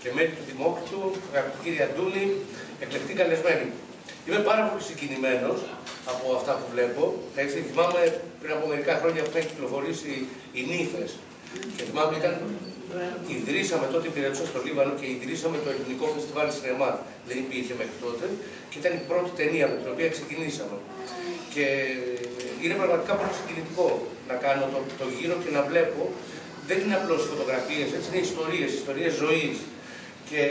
και μέλη του Δημόκριτου, αγαπητοί κύριοι Αντούνη, εκλεκτοί καλεσμένοι. Είμαι πάρα πολύ συγκινημένος από αυτά που βλέπω. Έτσι, θυμάμαι πριν από μερικά χρόνια που είχαν κυκλοφορήσει οι νύφες. Και θυμάμαι ιδρύσαμε τότε, υπηρετούσα στο Λίβανο και ιδρύσαμε το Ελληνικό Φεστιβάλ Σινεμά. Δεν υπήρχε μέχρι τότε και ήταν η πρώτη ταινία με την οποία ξεκινήσαμε. Και είναι πραγματικά πολύ συγκινητικό να κάνω το γύρο και να βλέπω. Δεν είναι απλώς φωτογραφίες, έτσι, είναι ιστορίες ζωής. Και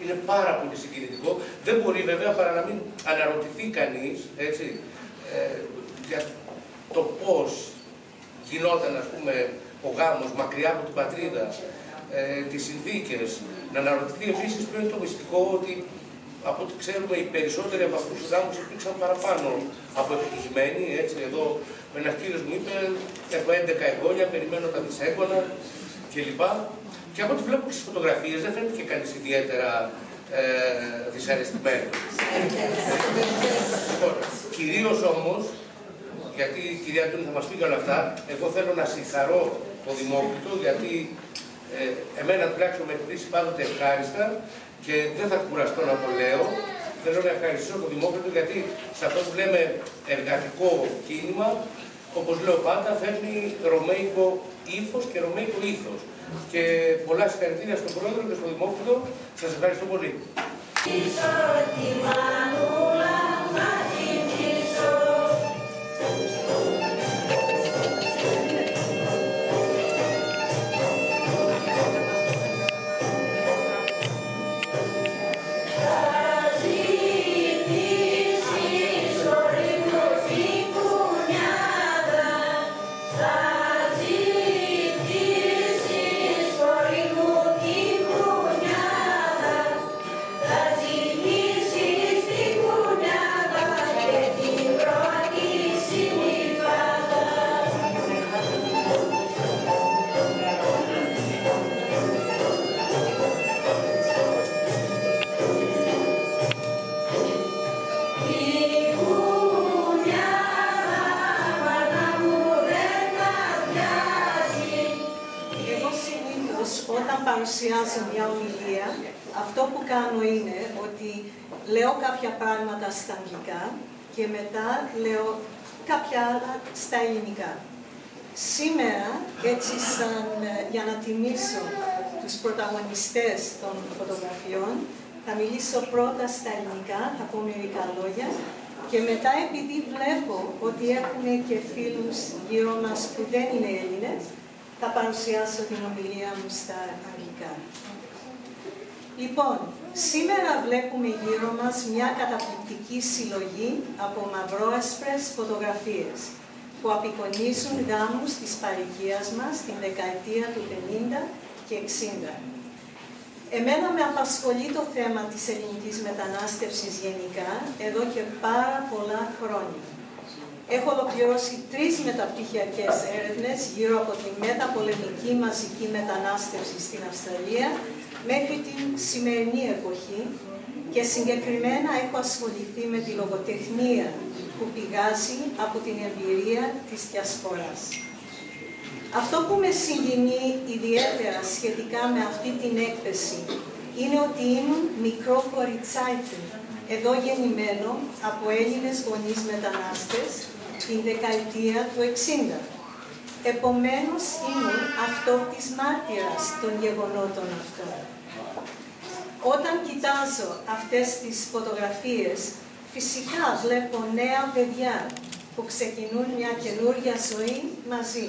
είναι πάρα πολύ συγκινητικό. Δεν μπορεί βέβαια παρά να μην αναρωτηθεί κανείς, έτσι, για το πώς γινόταν, ας πούμε, ο γάμος μακριά από την πατρίδα, τις συνθήκες. Να αναρωτηθεί επίσης ποιο είναι το μυστικό ότι, από ό,τι ξέρουμε, οι περισσότεροι από αυτούς τους γάμους υπήρξαν παραπάνω από επιτυχημένοι. Έτσι, εδώ ένας κύριος μου είπε: έχω 11 εγγόνια, περιμένω τα δισέγγωνα κλπ. Και από ό,τι βλέπω στις φωτογραφίες δεν φαίνεται και κανείς ιδιαίτερα δυσαρεστημένο. Κυρίως όμως, γιατί η κυρία Αντώνη θα μας πει και όλα αυτά, εγώ θέλω να συγχαρώ το Δημόκριτο, γιατί εμένα τουλάχιστον με εκπλήσει πάντοτε ευχάριστα και δεν θα κουραστώ να το λέω. Θέλω να ευχαριστήσω το Δημόκριτο γιατί σε αυτό που λέμε εργατικό κίνημα, όπως λέω πάντα, φέρνει ρωμαϊκό ύφος και ρωμαϊκό ήθος. Και πολλά συγχαρητήρια στον Πρόεδρο και στον Δημόκριτο. Σας ευχαριστώ πολύ. Παρουσιάζω μια ομιλία, αυτό που κάνω είναι ότι λέω κάποια πράγματα στα αγγλικά και μετά λέω κάποια άλλα στα ελληνικά. Σήμερα, έτσι για να τιμήσω τους πρωταγωνιστές των φωτογραφιών, θα μιλήσω πρώτα στα ελληνικά, θα πω μερικά λόγια και μετά, επειδή βλέπω ότι έχουμε και φίλους γύρω μας που δεν είναι Έλληνες, θα παρουσιάσω την ομιλία μου στα αγγλικά. Λοιπόν, σήμερα βλέπουμε γύρω μας μια καταπληκτική συλλογή από μαυρόασπρες φωτογραφίες που απεικονίζουν γάμους της παροικίας μας την δεκαετία του 50 και 60. Εμένα με απασχολεί το θέμα της ελληνικής μετανάστευσης γενικά εδώ και πάρα πολλά χρόνια. Έχω ολοκληρώσει 3 μεταπτυχιακές έρευνες γύρω από τη μεταπολεμική μαζική μετανάστευση στην Αυστραλία μέχρι την σημερινή εποχή και συγκεκριμένα έχω ασχοληθεί με τη λογοτεχνία που πηγάζει από την εμπειρία της διασποράς. Αυτό που με συγκινεί ιδιαίτερα σχετικά με αυτή την έκθεση είναι ότι ήμουν μικρό κοριτσάκι, εδώ γεννημένο από Έλληνες γονείς μετανάστες την δεκαετία του 60. Επομένως, ήμουν αυτόπτης μάρτυρας των γεγονότων αυτών. Όταν κοιτάζω αυτές τις φωτογραφίες, φυσικά βλέπω νέα παιδιά που ξεκινούν μια καινούργια ζωή μαζί.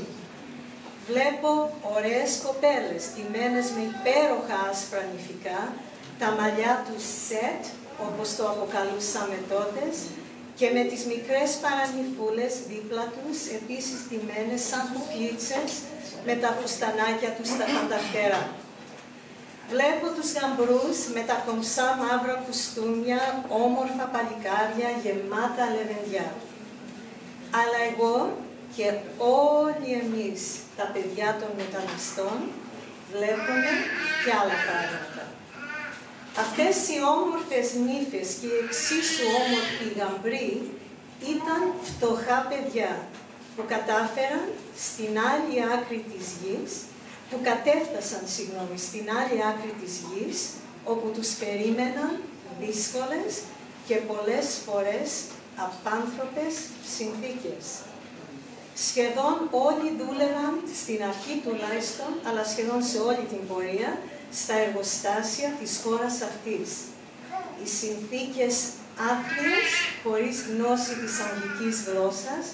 Βλέπω ωραίες κοπέλες, ντυμένες με υπέροχα άσπρα νηφικά, τα μαλλιά τους σετ, όπως το αποκαλούσαμε τότε, και με τις μικρές παρανυφούλες δίπλα τους, επίσης ντυμένες σαν κουκλίτσες, με τα φουστανάκια τους στα φανταφτερά. Βλέπω τους γαμπρούς με τα κομψά μαύρα κουστούμια, όμορφα παλικάρια γεμάτα λεβεντιά. Αλλά εγώ και όλοι εμείς, τα παιδιά των μεταναστών, βλέπουμε και άλλα πράγματα. Αυτές οι όμορφες νύφες και οι εξίσου όμορφοι γαμπροί ήταν φτωχά παιδιά που κατάφεραν στην άλλη άκρη της γης που κατέφτασαν στην άλλη άκρη της γης, όπου τους περίμεναν δύσκολες και πολλές φορές απάνθρωπες συνθήκες. Σχεδόν όλοι δούλευαν, στην αρχή τουλάχιστον, αλλά σχεδόν σε όλη την πορεία, στα εργοστάσια της χώρας αυτής. Οι συνθήκες άθλιες, χωρίς γνώση της αγγλικής γλώσσας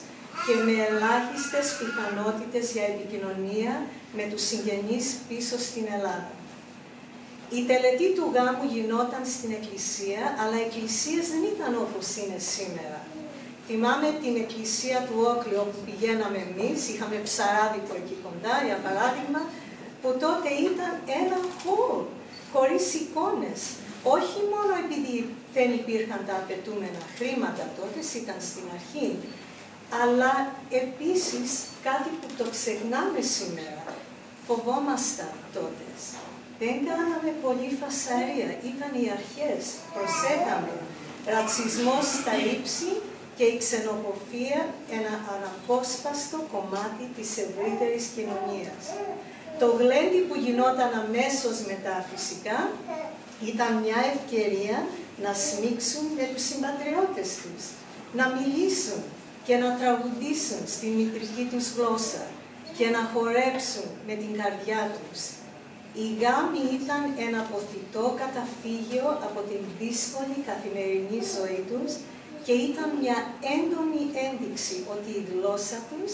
και με ελάχιστες πιθανότητες για επικοινωνία με τους συγγενείς πίσω στην Ελλάδα. Η τελετή του γάμου γινόταν στην εκκλησία, αλλά οι εκκλησίες δεν ήταν όπως είναι σήμερα. Θυμάμαι την εκκλησία του Όκλειο όπου πηγαίναμε εμείς, είχαμε ψαράδικο εκεί κοντά, για παράδειγμα, που τότε ήταν ένα χώρο, χωρίς εικόνες. Όχι μόνο επειδή δεν υπήρχαν τα απαιτούμενα χρήματα τότε, ήταν στην αρχή, αλλά επίσης κάτι που το ξεχνάμε σήμερα, φοβόμασταν τότε. Δεν κάναμε πολύ φασαρία, ήταν οι αρχές, προσέχαμε. Ρατσισμός στα ύψη και η ξενοφοβία ένα αναπόσπαστο κομμάτι της ευρύτερης κοινωνίας. Το γλέντι που γινόταν αμέσως μετά φυσικά ήταν μια ευκαιρία να σμίξουν με τους συμπατριώτες τους, να μιλήσουν και να τραγουδήσουν στη μητρική τους γλώσσα και να χορέψουν με την καρδιά τους. Οι γάμοι ήταν ένα αποθητό καταφύγιο από την δύσκολη καθημερινή ζωή τους και ήταν μια έντονη ένδειξη ότι η γλώσσα τους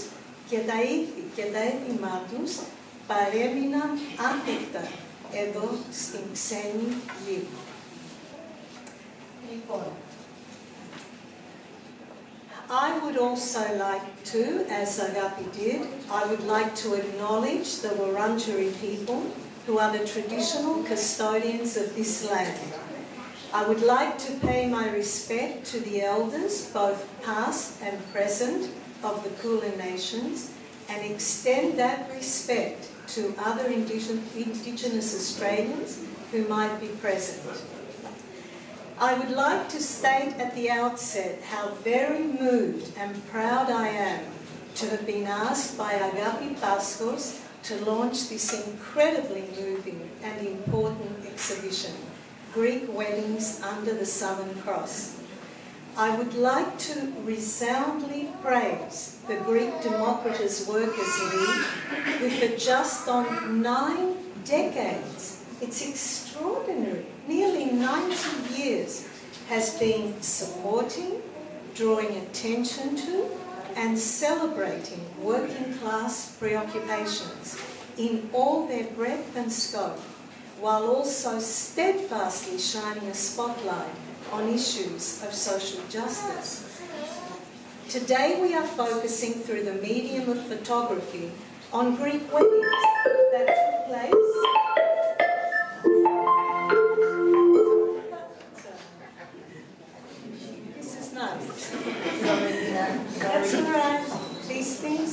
και τα ήθη και τα έθιμά τους παρέμειναν άθικτα εδώ στην ξένη γη. Λοιπόν, I would also like to, as Agapi did, I would like to acknowledge the Wurundjeri people who are the traditional custodians of this land. I would like to pay my respect to the elders, both past and present, of the Kulin Nations, and extend that respect to other Indigenous Australians who might be present. I would like to state at the outset how very moved and proud I am to have been asked by Agapi Paschos to launch this incredibly moving and important exhibition, Greek Weddings Under the Southern Cross. I would like to resoundly praise the Greek Democrats Workers League, who for just on 9 decades, it's extraordinary, nearly 90 years, has been supporting, drawing attention to, and celebrating working class preoccupations in all their breadth and scope, while also steadfastly shining a spotlight on issues of social justice. Today we are focusing through the medium of photography on Greek weddings that took place. This is nice. That's all right. These things.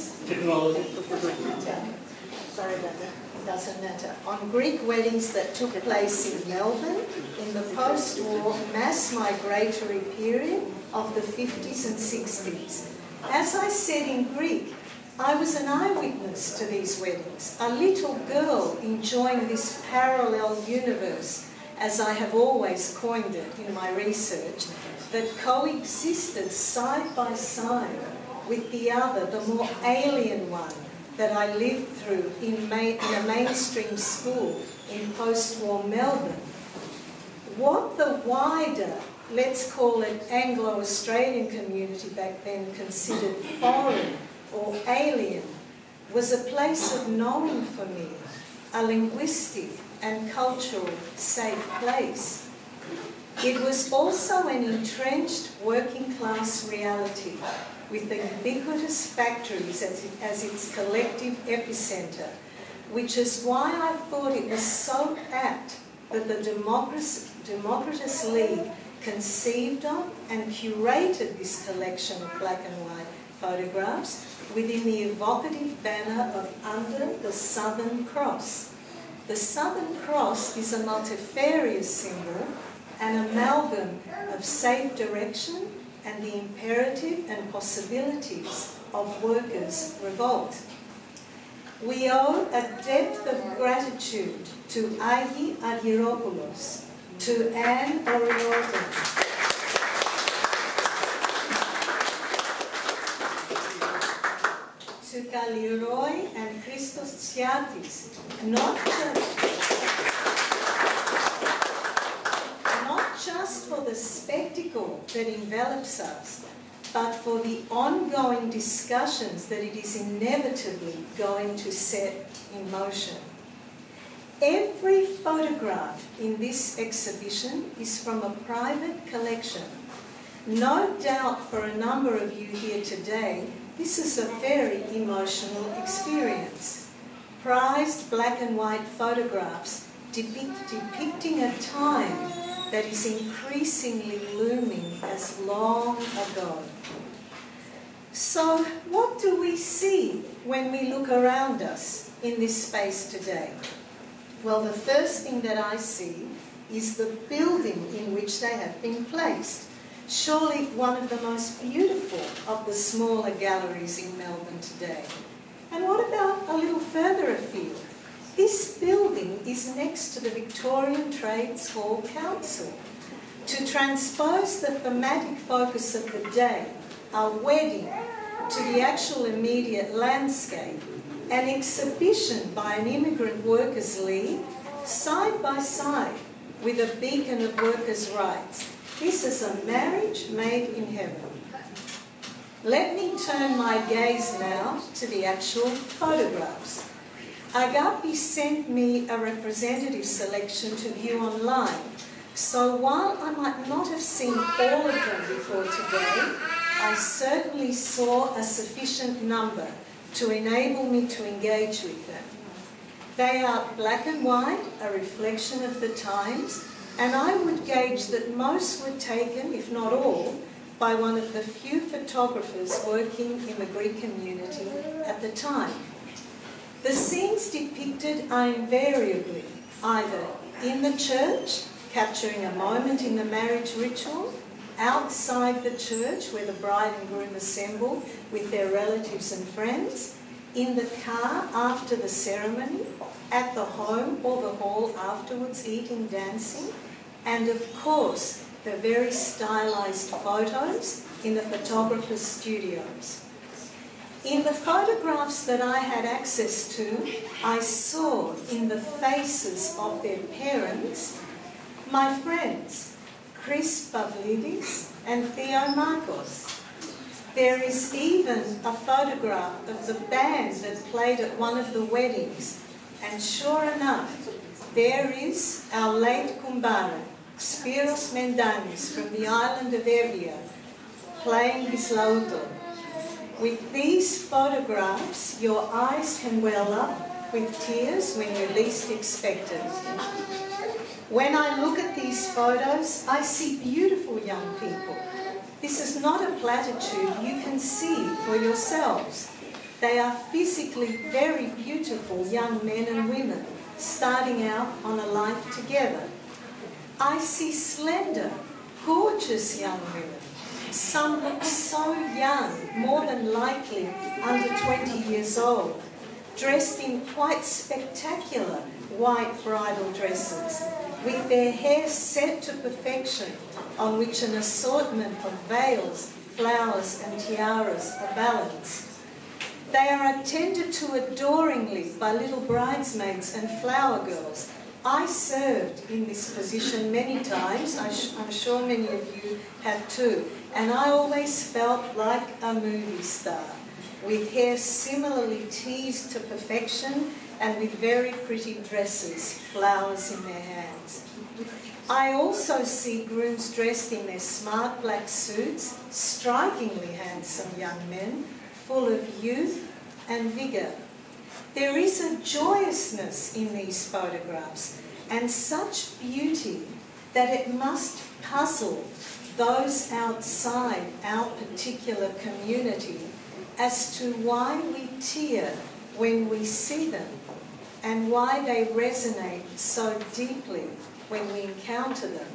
Sorry about that. Doesn't matter. On Greek weddings that took place in Melbourne in the post-war mass migratory period of the 50s and 60s. As I said in Greek, I was an eyewitness to these weddings, a little girl enjoying this parallel universe, as I have always coined it in my research, that coexisted side by side with the other, the more alien one, that I lived through in a mainstream school in post-war Melbourne. What the wider, let's call it Anglo-Australian community back then considered foreign or alien, was a place of knowing for me, a linguistic and cultural safe place. It was also an entrenched working class reality, with the ubiquitous factories as its collective epicenter, which is why I thought it was so apt that the Democrats League conceived of and curated this collection of black and white photographs within the evocative banner of Under the Southern Cross. The Southern Cross is a multifarious symbol, an amalgam of safe direction and the imperative and possibilities of workers' revolt. We owe a depth of gratitude to Agi Argyropoulos, to Anne Orioton, to Kaliroy and Christos Tsiatis, not just for the spectacle that envelops us, but for the ongoing discussions that it is inevitably going to set in motion. Every photograph in this exhibition is from a private collection. No doubt for a number of you here today, this is a very emotional experience. Prized black and white photographs depicting a time that is increasingly looming as long ago. So, what do we see when we look around us in this space today? Well, the first thing that I see is the building in which they have been placed. Surely one of the most beautiful of the smaller galleries in Melbourne today. And what about a little further afield? This building is next to the Victorian Trades Hall Council. To transpose the thematic focus of the day, a wedding, to the actual immediate landscape, an exhibition by an immigrant workers' league, side by side with a beacon of workers' rights. This is a marriage made in heaven. Let me turn my gaze now to the actual photographs. Agapi sent me a representative selection to view online, so while I might not have seen all of them before today, I certainly saw a sufficient number to enable me to engage with them. They are black and white, a reflection of the times, and I would gauge that most were taken, if not all, by one of the few photographers working in the Greek community at the time. The scenes depicted are invariably either in the church, capturing a moment in the marriage ritual, outside the church where the bride and groom assemble with their relatives and friends, in the car after the ceremony, at the home or the hall afterwards, eating, dancing, and of course the very stylized photos in the photographers' studios. In the photographs that I had access to, I saw in the faces of their parents my friends, Chris Pavlidis and Theo Marcos. There is even a photograph of the band that played at one of the weddings, and sure enough, there is our late kumbara, Spiros Mendanis from the island of Evia, playing his lauto. With these photographs, your eyes can well up with tears when you least expect it. When I look at these photos, I see beautiful young people. This is not a platitude, you can see for yourselves. They are physically very beautiful young men and women, starting out on a life together. I see slender, gorgeous young women. Some look so young, more than likely under 20 years old, dressed in quite spectacular white bridal dresses, with their hair set to perfection, on which an assortment of veils, flowers and tiaras are balanced. They are attended to adoringly by little bridesmaids and flower girls. I served in this position many times, I'm sure many of you have too, and I always felt like a movie star, with hair similarly teased to perfection and with very pretty dresses, flowers in their hands. I also see grooms dressed in their smart black suits, strikingly handsome young men, full of youth and vigour. There is a joyousness in these photographs and such beauty that it must puzzle those outside our particular community as to why we tear when we see them and why they resonate so deeply when we encounter them.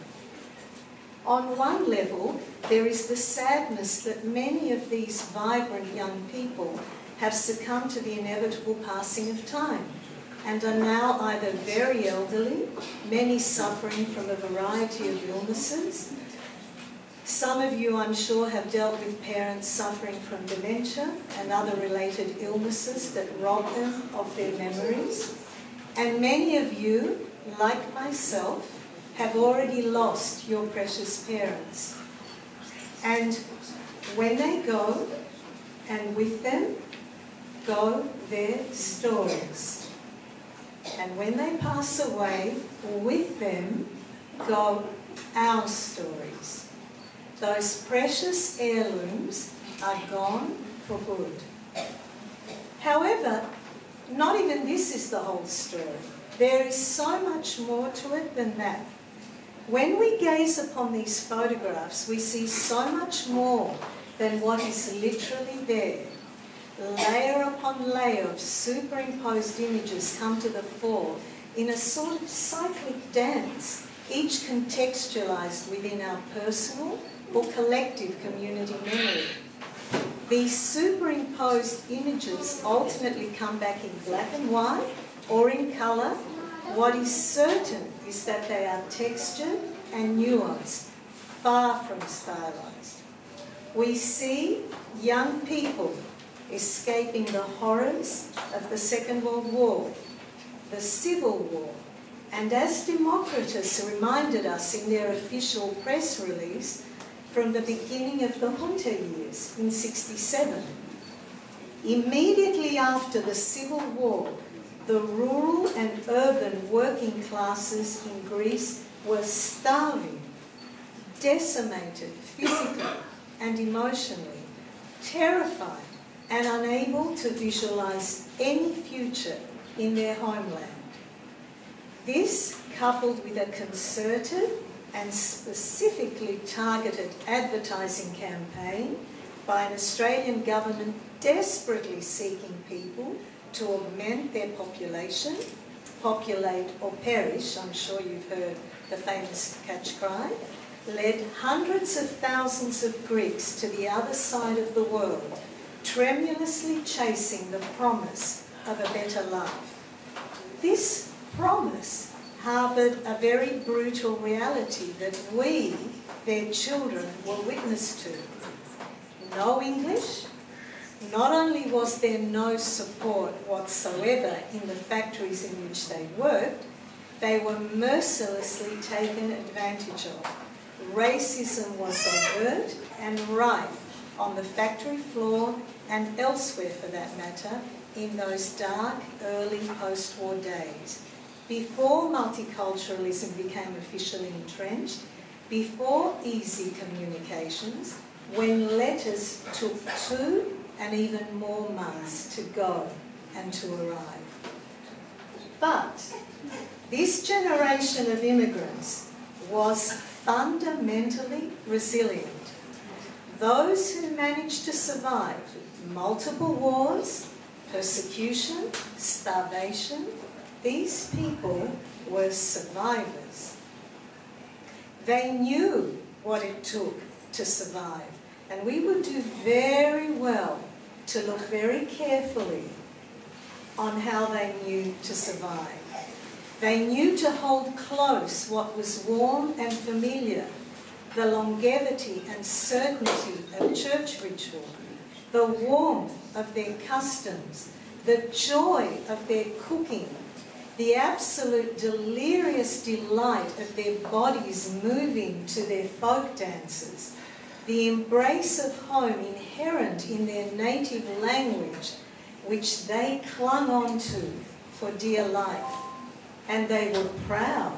On one level, there is the sadness that many of these vibrant young people have succumbed to the inevitable passing of time and are now either very elderly, many suffering from a variety of illnesses. Some of you, I'm sure, have dealt with parents suffering from dementia and other related illnesses that rob them of their memories. And many of you, like myself, have already lost your precious parents. And when they go, and with them go their stories. And when they pass away, with them go our stories. Those precious heirlooms are gone for good. However, not even this is the whole story. There is so much more to it than that. When we gaze upon these photographs, we see so much more than what is literally there. Layer upon layer of superimposed images come to the fore in a sort of cyclic dance, each contextualized within our personal or collective community memory. These superimposed images ultimately come back in black and white or in colour. What is certain is that they are textured and nuanced, far from stylized. We see young people escaping the horrors of the Second World War, the Civil War, and as Democratus reminded us in their official press release, from the beginning of the Junta years in '67. Immediately after the Civil War, the rural and urban working classes in Greece were starving, decimated physically and emotionally, terrified and unable to visualize any future in their homeland. This, coupled with a concerted and specifically targeted advertising campaign by an Australian government desperately seeking people to augment their population, populate or perish, I'm sure you've heard the famous catch cry, led hundreds of thousands of Greeks to the other side of the world, tremulously chasing the promise of a better life. This promise harboured a very brutal reality that we, their children, were witness to. No English. Not only was there no support whatsoever in the factories in which they worked, they were mercilessly taken advantage of. Racism was overt and rife on the factory floor and elsewhere for that matter in those dark, early post-war days. Before multiculturalism became officially entrenched, before easy communications, when letters took 2 and even more months to go and to arrive. But this generation of immigrants was fundamentally resilient. Those who managed to survive multiple wars, persecution, starvation, these people were survivors. They knew what it took to survive, and we would do very well to look very carefully on how they knew to survive. They knew to hold close what was warm and familiar, the longevity and certainty of church ritual, the warmth of their customs, the joy of their cooking, the absolute delirious delight of their bodies moving to their folk dances, the embrace of home inherent in their native language, which they clung on to for dear life. And they were proud.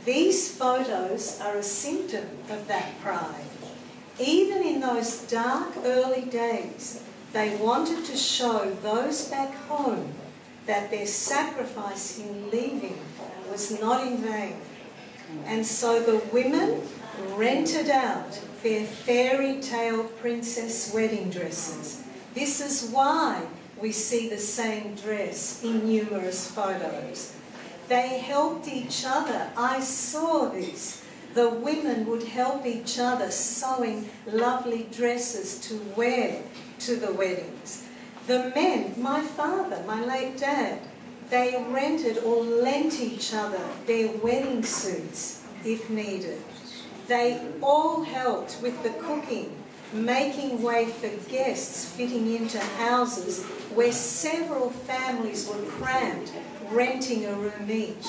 These photos are a symptom of that pride. Even in those dark early days, they wanted to show those back home that their sacrifice in leaving was not in vain. And so the women rented out their fairy tale princess wedding dresses. This is why we see the same dress in numerous photos. They helped each other. I saw this. The women would help each other sewing lovely dresses to wear to the weddings. The men, my father, my late dad, they rented or lent each other their wedding suits if needed. They all helped with the cooking, making way for guests fitting into houses where several families were crammed, renting a room each.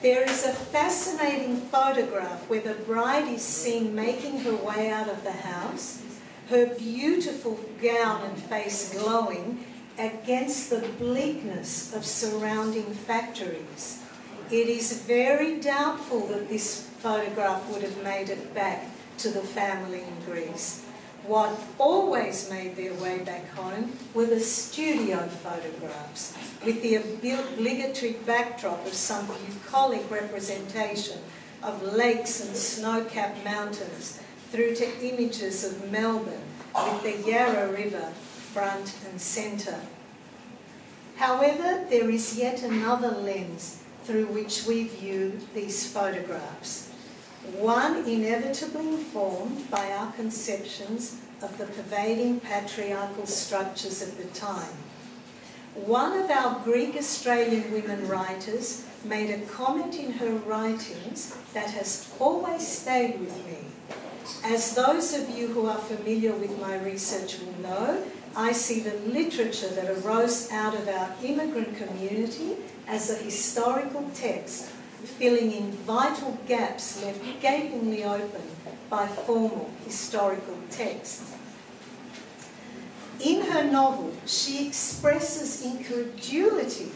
There is a fascinating photograph where the bride is seen making her way out of the house, her beautiful gown and face glowing against the bleakness of surrounding factories. It is very doubtful that this photograph would have made it back to the family in Greece. What always made their way back home were the studio photographs, with the obligatory backdrop of some bucolic representation of lakes and snow-capped mountains, through to images of Melbourne with the Yarra River front and centre. However, there is yet another lens through which we view these photographs, one inevitably informed by our conceptions of the pervading patriarchal structures of the time. One of our Greek Australian women writers made a comment in her writings that has always stayed with me. As those of you who are familiar with my research will know, I see the literature that arose out of our immigrant community as a historical text, filling in vital gaps left gapingly open by formal historical text. In her novel, she expresses incredulity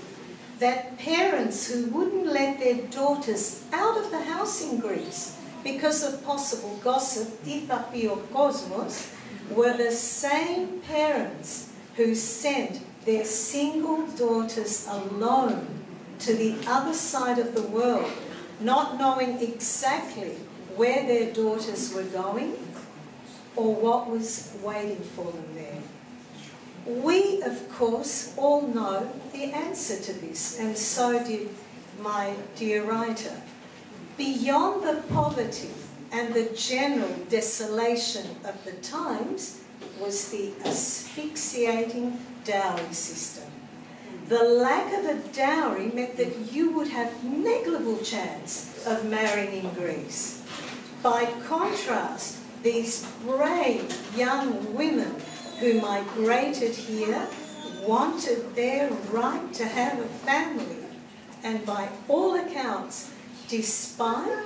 that parents who wouldn't let their daughters out of the house in Greece because of possible gossip, τι θα πει ο κόσμος, were the same parents who sent their single daughters alone to the other side of the world, not knowing exactly where their daughters were going or what was waiting for them there. We, of course, all know the answer to this, and so did my dear writer. Beyond the poverty and the general desolation of the times was the asphyxiating dowry system. The lack of a dowry meant that you would have negligible chance of marrying in Greece. By contrast, these brave young women who migrated here wanted their right to have a family, and by all accounts, despite,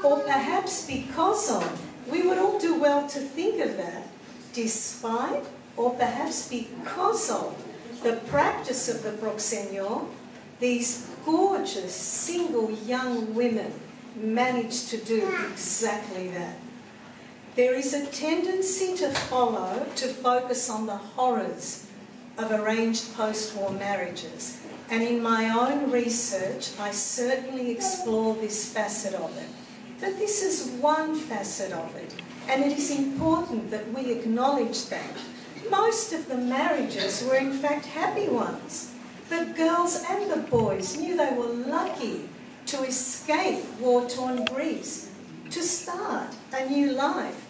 or perhaps because of, we would all do well to think of that, despite, or perhaps because of, the practice of the proxenio, these gorgeous single young women managed to do exactly that. There is a tendency to focus on the horrors of arranged post-war marriages, and in my own research I certainly explore this facet of it. But this is one facet of it, and it is important that we acknowledge that. Most of the marriages were in fact happy ones. The girls and the boys knew they were lucky to escape war-torn Greece, to start a new life.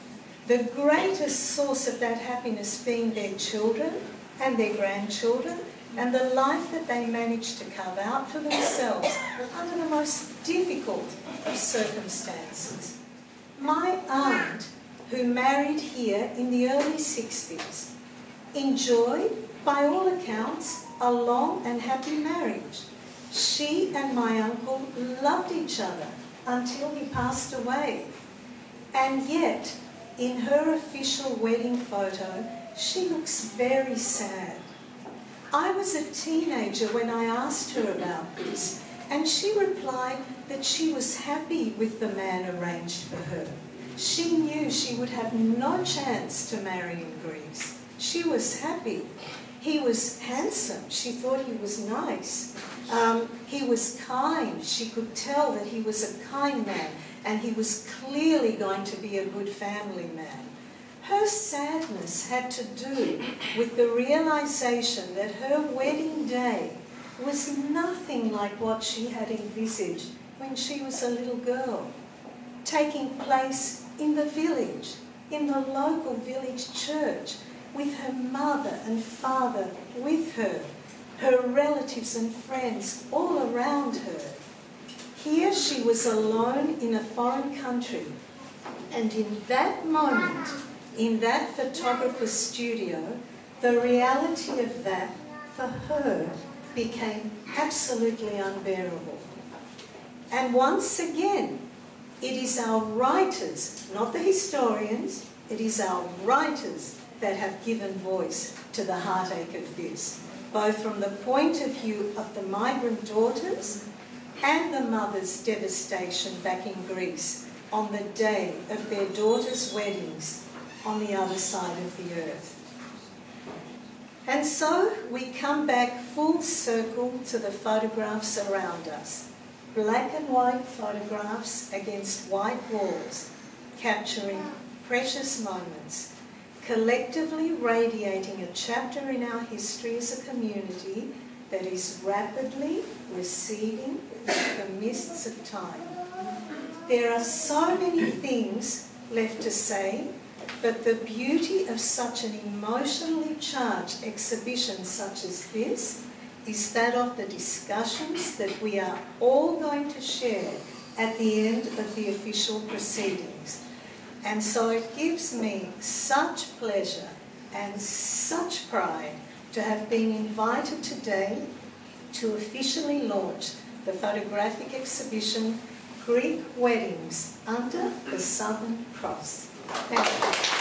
The greatest source of that happiness being their children and their grandchildren, and the life that they managed to carve out for themselves under the most difficult of circumstances. My aunt, who married here in the early 60s, enjoyed, by all accounts, a long and happy marriage. She and my uncle loved each other until he passed away. And yet, in her official wedding photo, she looks very sad. I was a teenager when I asked her about this, and she replied that she was happy with the man arranged for her. She knew she would have no chance to marry in Greece. She was happy. He was handsome. She thought he was nice. He was kind. She could tell that he was a kind man, and he was clearly going to be a good family man. Her sadness had to do with the realization that her wedding day was nothing like what she had envisaged when she was a little girl, taking place in the village, in the local village church, with her mother and father with her, her relatives and friends all around her. Here she was alone in a foreign country, and in that moment, in that photographer's studio, the reality of that, for her, became absolutely unbearable. And once again, it is our writers, not the historians, it is our writers that have given voice to the heartache of this, both from the point of view of the migrant daughters and the mother's devastation back in Greece on the day of their daughters' weddings on the other side of the earth. And so we come back full circle to the photographs around us. Black and white photographs against white walls, capturing precious moments, collectively radiating a chapter in our history as a community that is rapidly receding into the mists of time. There are so many things left to say, but the beauty of such an emotionally charged exhibition such as this is that of the discussions that we are all going to share at the end of the official proceedings. And so it gives me such pleasure and such pride to have been invited today to officially launch the photographic exhibition Greek Weddings Under the Southern Cross. Thank you.